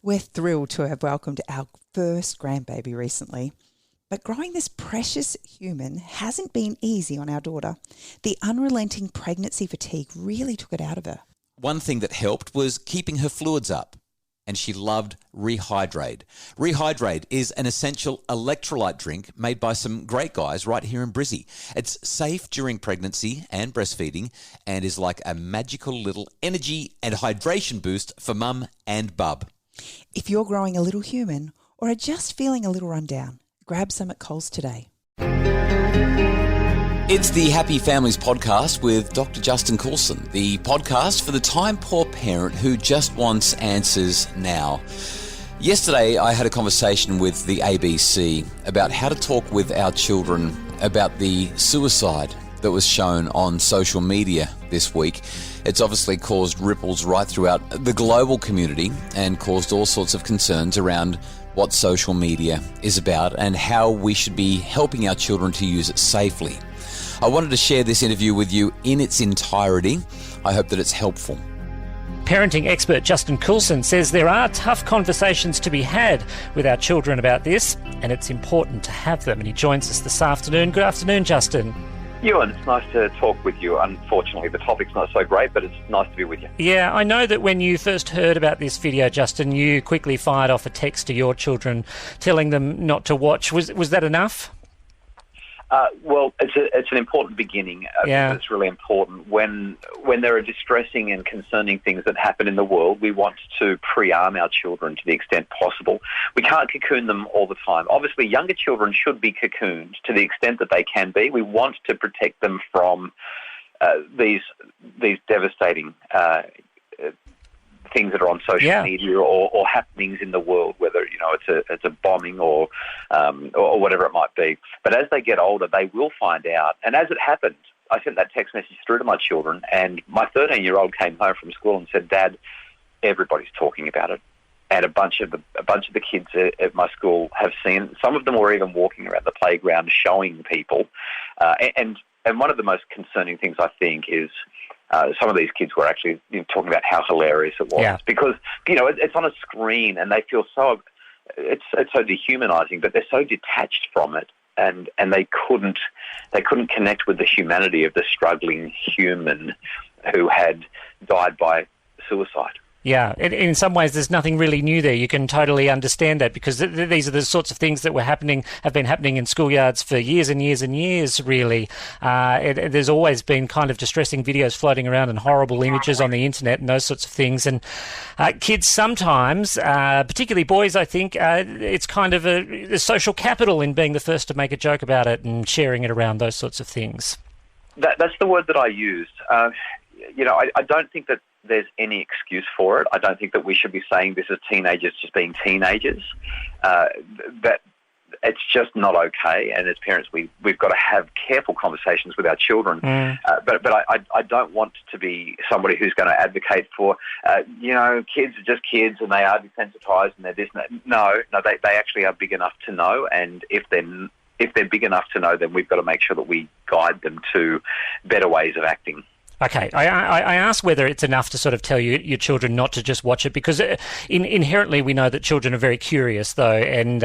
We're thrilled to have welcomed our first grandbaby recently. But growing this precious human hasn't been easy on our daughter. The unrelenting pregnancy fatigue really took it out of her. One thing that helped was keeping her fluids up, and she loved Rehydrate. Rehydrate is an essential electrolyte drink made by some great guys right here in Brizzy. It's safe during pregnancy and breastfeeding and is like a magical little energy and hydration boost for mum and bub. If you're growing a little human or are just feeling a little run down, grab some at Coles today. It's the Happy Families podcast with Dr. Justin Coulson, the podcast for the time-poor parent who just wants answers now. Yesterday, I had a conversation with the ABC about how to talk with our children about the suicide that was shown on social media this week. It's obviously caused ripples right throughout the global community and caused all sorts of concerns around what social media is about and how we should be helping our children to use it safely. I wanted to share this interview with you in its entirety. I hope that it's helpful. Parenting expert Justin Coulson says there are tough conversations to be had with our children about this, and it's important to have them. And he joins us this afternoon. Good afternoon, Justin. Ewan, it's nice to talk with you. Unfortunately, the topic's not so great, but it's nice to be with you. Yeah, I know that when you first heard about this video, Justin, you quickly fired off a text to your children telling them not to watch. Was that enough? Well, it's an important beginning. Yeah. It's really important. When there are distressing and concerning things that happen in the world, we want to pre-arm our children to the extent possible. We can't cocoon them all the time. Obviously, younger children should be cocooned to the extent that they can be. We want to protect them from these devastating things that are on social media or happenings in the world, whether it's a bombing or whatever it might be. But as they get older, they will find out. And as it happened, I sent that text message through to my children, and my 13-year-old came home from school and said, "Dad, everybody's talking about it." And a bunch of the kids at my school have seen it. Some of them were even walking around the playground showing people. And one of the most concerning things, I think, is some of these kids were actually talking about how hilarious it was because it's on a screen and they feel it's so dehumanizing, but they're so detached from it, and they couldn't connect with the humanity of the struggling human who had died by suicide. Yeah, in some ways there's nothing really new there. You can totally understand that because these are the sorts of things that have been happening in schoolyards for years and years and years, really. There's always been kind of distressing videos floating around and horrible images on the internet and those sorts of things. And kids sometimes, particularly boys, I think, it's kind of a social capital in being the first to make a joke about it and sharing it around, those sorts of things. That's the word that I used. I don't think that there's any excuse for it. I don't think that we should be saying this as teenagers just being teenagers. That it's just not okay. And as parents, we've got to have careful conversations with our children. But I don't want to be somebody who's going to advocate for, kids are just kids and they are desensitized and they're this and that. No, they actually are big enough to know. And if they're big enough to know, then we've got to make sure that we guide them to better ways of acting. Okay, I ask whether it's enough to sort of tell your children not to just watch it because inherently we know that children are very curious though, and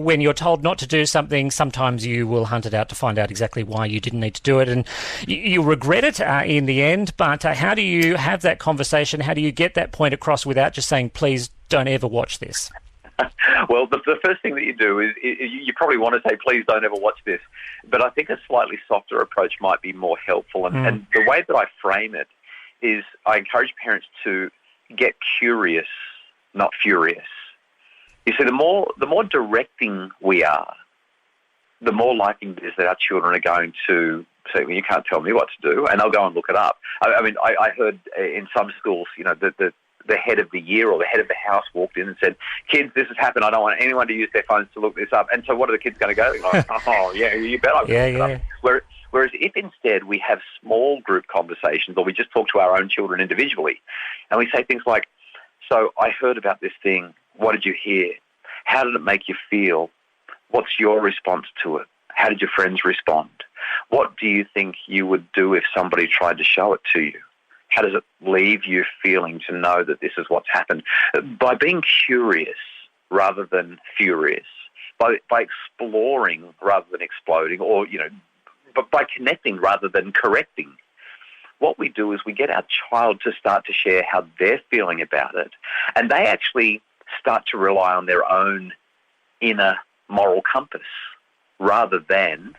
when you're told not to do something, sometimes you will hunt it out to find out exactly why you didn't need to do it, and you'll regret it in the end, but how do you have that conversation? How do you get that point across without just saying, please don't ever watch this? Well, the first thing that you do is you probably want to say, please don't ever watch this. But I think a slightly softer approach might be more helpful. And the way that I frame it is I encourage parents to get curious, not furious. You see, the more directing we are, the more likely it is that our children are going to say, well, you can't tell me what to do, and they'll go and look it up. I heard in some schools, the head of the year or the head of the house walked in and said, "Kids, this has happened. I don't want anyone to use their phones to look this up." And so what are the kids going to go? Like, oh, yeah, you bet I'm going to look it up. Whereas if instead we have small group conversations or we just talk to our own children individually and we say things like, "So I heard about this thing. What did you hear? How did it make you feel? What's your response to it? How did your friends respond? What do you think you would do if somebody tried to show it to you? How does it leave you feeling to know that this is what's happened? By being curious rather than furious, by exploring rather than exploding, or, but by connecting rather than correcting. What we do is we get our child to start to share how they're feeling about it, and they actually start to rely on their own inner moral compass rather than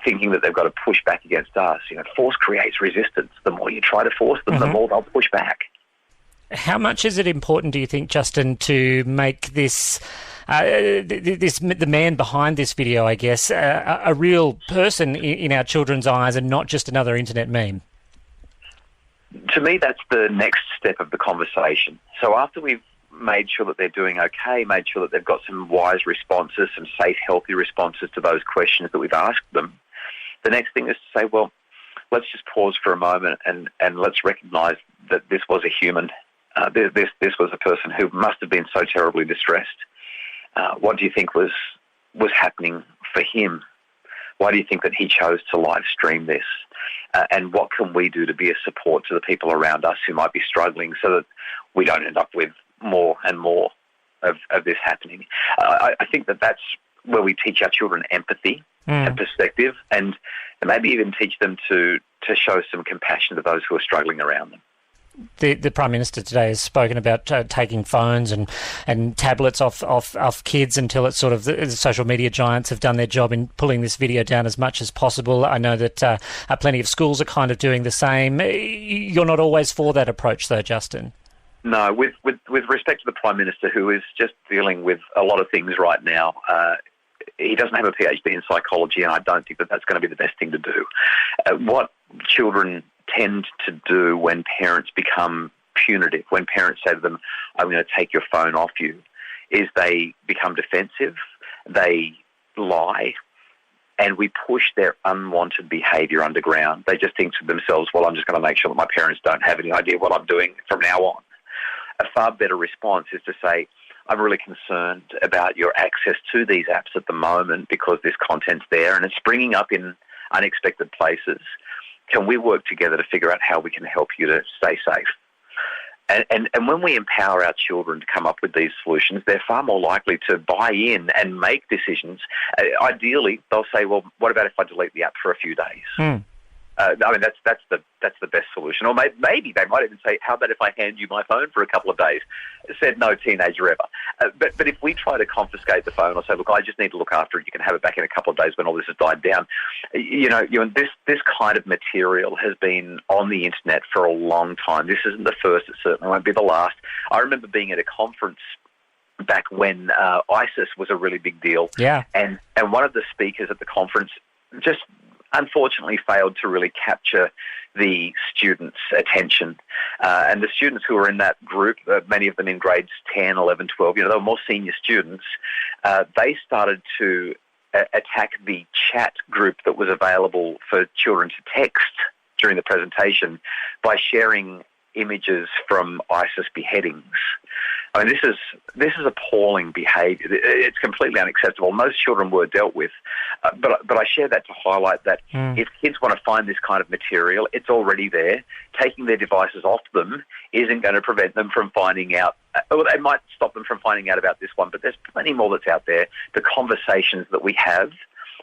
thinking that they've got to push back against us. Force creates resistance. The more you try to force them, the more they'll push back. How much is it important, do you think, Justin, to make this the man behind this video, I guess, a real person in our children's eyes and not just another internet meme? To me, that's the next step of the conversation. So after we've made sure that they're doing okay, made sure that they've got some wise responses, some safe, healthy responses to those questions that we've asked them, the next thing is to say, well, let's just pause for a moment and let's recognise that this was a human. This was a person who must have been so terribly distressed. What do you think was happening for him? Why do you think that he chose to live stream this? And what can we do to be a support to the people around us who might be struggling so that we don't end up with more and more of this happening? I think that that's where we teach our children empathy and perspective, and maybe even teach them to show some compassion to those who are struggling around them. The Prime Minister today has spoken about taking phones and tablets off kids until it's sort of the social media giants have done their job in pulling this video down as much as possible. I know that plenty of schools are kind of doing the same. You're not always for that approach, though, Justin. No, with respect to the Prime Minister, who is just dealing with a lot of things right now, he doesn't have a PhD in psychology, and I don't think that that's going to be the best thing to do. What children tend to do when parents become punitive, when parents say to them, I'm going to take your phone off you, is they become defensive, they lie, and we push their unwanted behaviour underground. They just think to themselves, well, I'm just going to make sure that my parents don't have any idea what I'm doing from now on. A far better response is to say, I'm really concerned about your access to these apps at the moment because this content's there and it's springing up in unexpected places. Can we work together to figure out how we can help you to stay safe? And when we empower our children to come up with these solutions, they're far more likely to buy in and make decisions. Ideally, they'll say, well, what about if I delete the app for a few days? I mean, that's the best solution. Or maybe they might even say, how about if I hand you my phone for a couple of days? Said no teenager ever. But if we try to confiscate the phone or say, look, I just need to look after it, you can have it back in a couple of days when all this has died down. This kind of material has been on the internet for a long time. This isn't the first. It certainly won't be the last. I remember being at a conference back when ISIS was a really big deal. Yeah. And one of the speakers at the conference just unfortunately failed to really capture the students' attention. And the students who were in that group, many of them in grades 10, 11, 12, they were more senior students, they started to attack the chat group that was available for children to text during the presentation by sharing images from ISIS beheadings. I mean, this is appalling behaviour. It's completely unacceptable. Most children were dealt with, but I share that to highlight that if kids want to find this kind of material, it's already there. Taking their devices off them isn't going to prevent them from finding out. Well, it might stop them from finding out about this one, but there's plenty more that's out there. The conversations that we have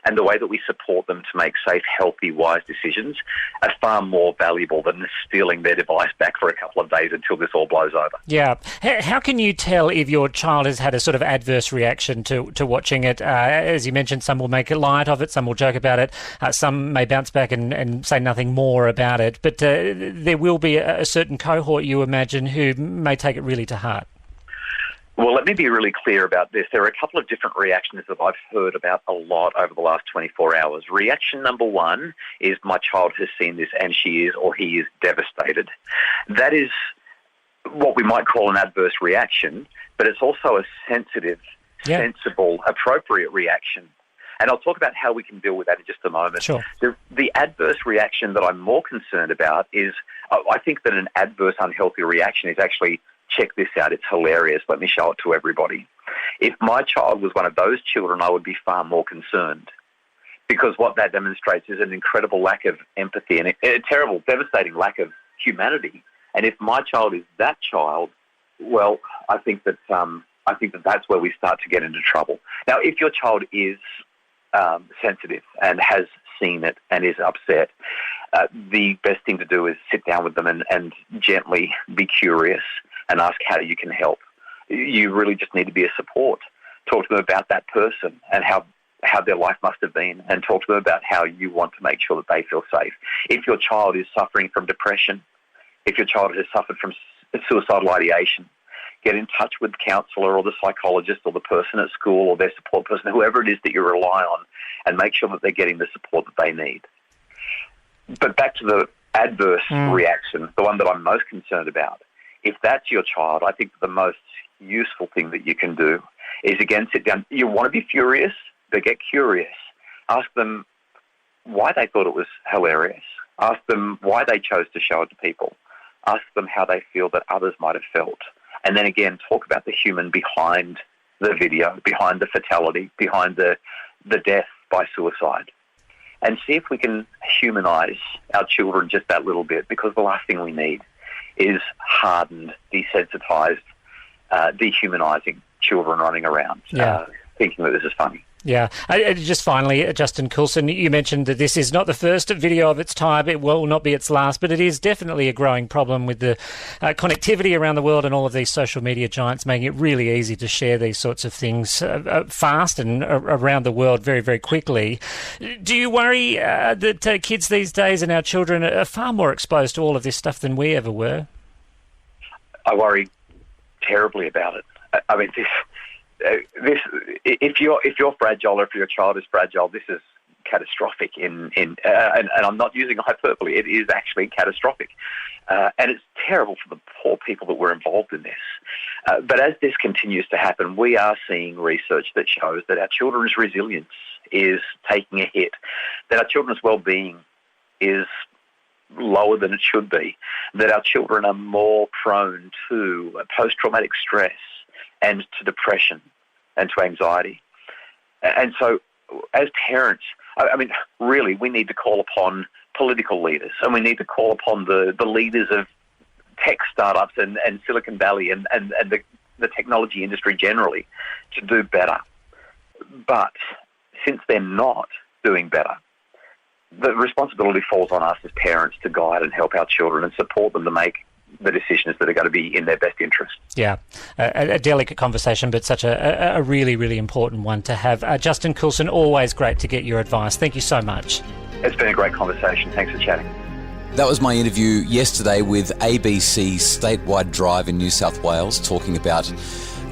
and the way that we support them to make safe, healthy, wise decisions are far more valuable than stealing their device back for a couple of days until this all blows over. Yeah. How can you tell if your child has had a sort of adverse reaction to watching it? As you mentioned, some will make light of it, some will joke about it, some may bounce back and say nothing more about it, but there will be a certain cohort, you imagine, who may take it really to heart. Well, let me be really clear about this. There are a couple of different reactions that I've heard about a lot over the last 24 hours. Reaction number one is my child has seen this and she is or he is devastated. That is what we might call an adverse reaction, but it's also a sensitive, sensible, appropriate reaction. And I'll talk about how we can deal with that in just a moment. Sure. The adverse reaction that I'm more concerned about is, I think that an adverse, unhealthy reaction is actually, check this out, it's hilarious, let me show it to everybody. If my child was one of those children, I would be far more concerned, because what that demonstrates is an incredible lack of empathy and a terrible, devastating lack of humanity. And if my child is that child, well, I think that that's where we start to get into trouble. Now, if your child is sensitive and has seen it and is upset, the best thing to do is sit down with them and gently be curious and ask how you can help. You really just need to be a support. Talk to them about that person and how their life must have been, and talk to them about how you want to make sure that they feel safe. If your child is suffering from depression, if your child has suffered from suicidal ideation, get in touch with the counsellor or the psychologist or the person at school or their support person, whoever it is that you rely on, and make sure that they're getting the support that they need. But back to the adverse reaction, the one that I'm most concerned about. If that's your child, I think the most useful thing that you can do is, again, sit down. You want to be furious, but get curious. Ask them why they thought it was hilarious. Ask them why they chose to show it to people. Ask them how they feel that others might have felt. And then again, talk about the human behind the video, behind the fatality, behind the death by suicide. And see if we can humanise our children just that little bit, because the last thing we need is hardened, desensitised, dehumanising children running around thinking that this is funny. Yeah. Just finally, Justin Coulson, you mentioned that this is not the first video of its type. It will not be its last, but it is definitely a growing problem with the connectivity around the world and all of these social media giants making it really easy to share these sorts of things fast and around the world very, very quickly. Do you worry that kids these days and our children are far more exposed to all of this stuff than we ever were? I worry terribly about it. I mean, if you're fragile, or if your child is fragile, this is catastrophic. And I'm not using hyperbole. It is actually catastrophic, and it's terrible for the poor people that were involved in this. But as this continues to happen, we are seeing research that shows that our children's resilience is taking a hit, that our children's well-being is lower than it should be, that our children are more prone to post-traumatic stress and to depression and to anxiety. And so as parents, I mean, really, we need to call upon political leaders, and we need to call upon the leaders of tech startups and Silicon Valley and the technology industry generally to do better. But since they're not doing better, the responsibility falls on us as parents to guide and help our children and support them to make the decisions that are going to be in their best interest. Yeah, a delicate conversation, but such a really, really important one to have. Justin Coulson, always great to get your advice. Thank you so much. It's been a great conversation. Thanks for chatting. That was my interview yesterday with ABC's statewide drive in New South Wales, talking about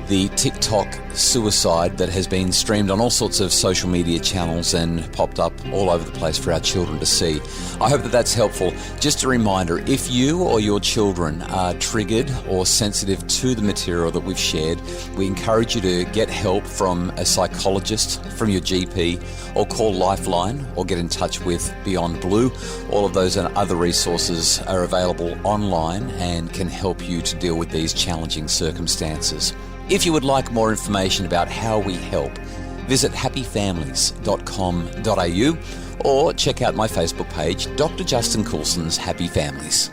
the TikTok suicide that has been streamed on all sorts of social media channels and popped up all over the place for our children to see. I hope that that's helpful. Just a reminder, if you or your children are triggered or sensitive to the material that we've shared, we encourage you to get help from a psychologist, from your GP, or call Lifeline, or get in touch with Beyond Blue. All of those and other resources are available online and can help you to deal with these challenging circumstances. If you would like more information about how we help, visit happyfamilies.com.au or check out my Facebook page, Dr. Justin Coulson's Happy Families.